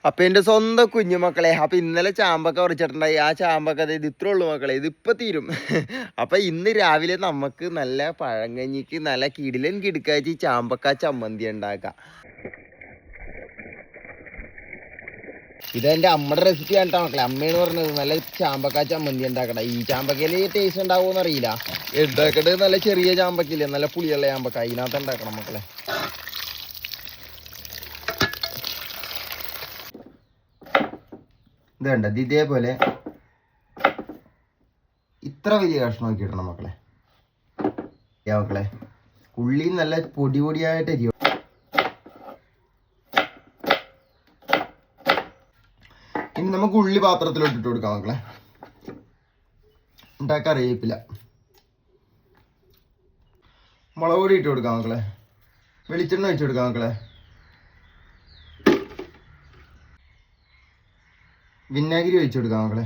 അപ്പൊ എന്റെ സ്വന്തം കുഞ്ഞുമക്കളെ, അപ്പൊ ഇന്നലെ ചാമ്പക്ക പറിച്ചിട്ടുണ്ടായി. ആ ചാമ്പക്ക ഇത് ഇത്രേ ഉള്ളൂ മക്കളെ, ഇതിപ്പോ തീരും. അപ്പൊ ഇന്ന് രാവിലെ നമുക്ക് നല്ല പഴങ്കഞ്ഞിക്ക് നല്ല കിടിലൻ കിടുക്കാച്ചി ചാമ്പക്ക ചമ്മന്തി ഉണ്ടാക്കാം. ഇതെന്റെ അമ്മയുടെ റെസിപ്പി ആയിട്ടാ മക്കളെ. അമ്മയാണ് പറഞ്ഞത് നല്ല ചാമ്പക്ക ചമ്മന്തി ഉണ്ടാക്കട. ഈ ചാമ്പക്കയില് ടേസ്റ്റ് ഉണ്ടാവുമെന്ന് അറിയില്ല. ഉണ്ടാക്കട്ടെ നല്ല ചെറിയ ചാമ്പക്കില്ലേ, നല്ല പുളിയുള്ള ചാമ്പക്ക, അതിനകത്ത് ഉണ്ടാക്കണം മക്കളെ. ഇത് കണ്ടത് ഇതേപോലെ ഇത്ര വലിയ കഷ്ണമാക്കി ഇടണം മക്കളെ. മക്കളെ ഉള്ളി നല്ല പൊടി പൊടിയായിട്ട് അരിയോ. ഇനി നമുക്ക് ഉള്ളി പാത്രത്തിലോട്ട് ഇട്ട് കൊടുക്കാം മക്കളെ. ഉണ്ടാക്കാൻ അറിയിപ്പില്ല. മുളക് പൊടി ഇട്ട് കൊടുക്കാം മക്കളെ. വെളിച്ചെണ്ണ ഒഴിച്ചു കൊടുക്കാം മക്കളെ. വിനാഗിരി ഒഴിച്ചു കൊടുക്കാം മക്കളെ.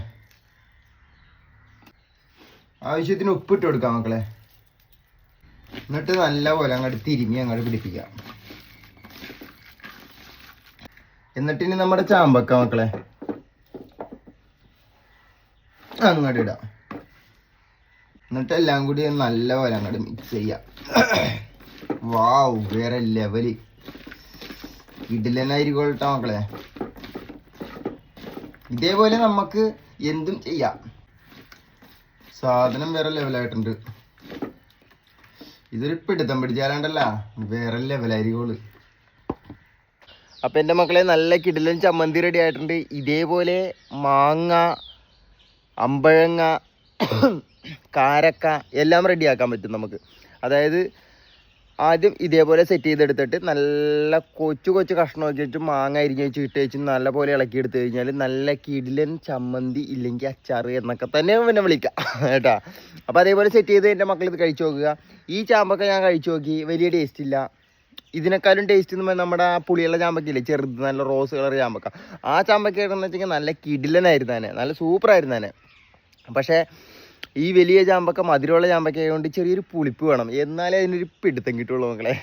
ആവശ്യത്തിന് ഉപ്പിട്ട് കൊടുക്കാം മക്കളെ. എന്നിട്ട് നല്ലപോലെ അങ്ങോട്ട് തിരിഞ്ഞ് അങ്ങോട്ട് പിടിപ്പിക്കാം. എന്നിട്ടിനി നമ്മുടെ ചാമ്പക്ക മക്കളെ അങ്ങോട്ട് ഇടാം. എന്നിട്ട് എല്ലാം കൂടി നല്ലപോലെ അങ്ങോട്ട് മിക്സ് ചെയ്യാം. വാവ്, വേറെ ലെവല് ഇഡ്ഡലിനായിരിക്കോട്ടെ മക്കളെ. ഇതേപോലെ നമുക്ക് എന്തും ചെയ്യാം. സാധനം വേറെ ലെവലായിട്ടുണ്ട്. ഇതൊരു പിടുത്തം പിടിച്ചാലാണ്ടല്ല വേറെ ലെവലായിരിക്കോള്. അപ്പം എൻ്റെ മക്കളെ നല്ല കിടിലൻ ചമ്മന്തി റെഡി ആയിട്ടുണ്ട്. ഇതേപോലെ മാങ്ങ, അമ്പഴങ്ങ, കാരക്ക എല്ലാം റെഡിയാക്കാൻ പറ്റും നമുക്ക്. അതായത് ആദ്യം ഇതേപോലെ സെറ്റ് ചെയ്തെടുത്തിട്ട് നല്ല കൊച്ചു കൊച്ചു കഷ്ണമൊക്കെ വെച്ച് മാങ്ങ അരിഞ്ഞ് വെച്ച് ഇട്ട് വെച്ച് നല്ല പോലെ ഇളക്കി എടുത്തു കഴിഞ്ഞാൽ നല്ല കിടിലൻ ചമ്മന്തി, ഇല്ലെങ്കിൽ അച്ചാറ് എന്നൊക്കെ തന്നെ പിന്നെ വിളിക്കാം കേട്ടാ. അപ്പോൾ അതേപോലെ സെറ്റ് ചെയ്ത് എൻ്റെ മക്കൾ ഇത് കഴിച്ചു നോക്കുക. ഈ ചാമ്പക്ക ഞാൻ കഴിച്ചു നോക്കി, വലിയ ടേസ്റ്റ് ഇല്ല. ഇതിനേക്കാളും ടേസ്റ്റ് എന്ന് പറഞ്ഞാൽ നമ്മുടെ പുളിയുള്ള ചാമ്പക്കയില്ലേ, ചെറുത് നല്ല റോസ് കളർ ചാമ്പക്ക. ആ ചാമ്പക്ക എന്ന് വെച്ചാൽ നല്ല കിടിലനായിരുന്നേനെ, നല്ല സൂപ്പറായിരുന്നേനെ. പക്ഷേ ഈ വലിയ ചാമ്പക്ക മധുരമുള്ള ചാമ്പക്ക ആയതുകൊണ്ട് ചെറിയൊരു പുളിപ്പ് വേണം, എന്നാലേ അതിനൊരു പിടുത്തം കിട്ടുള്ളൂ മക്കളെ.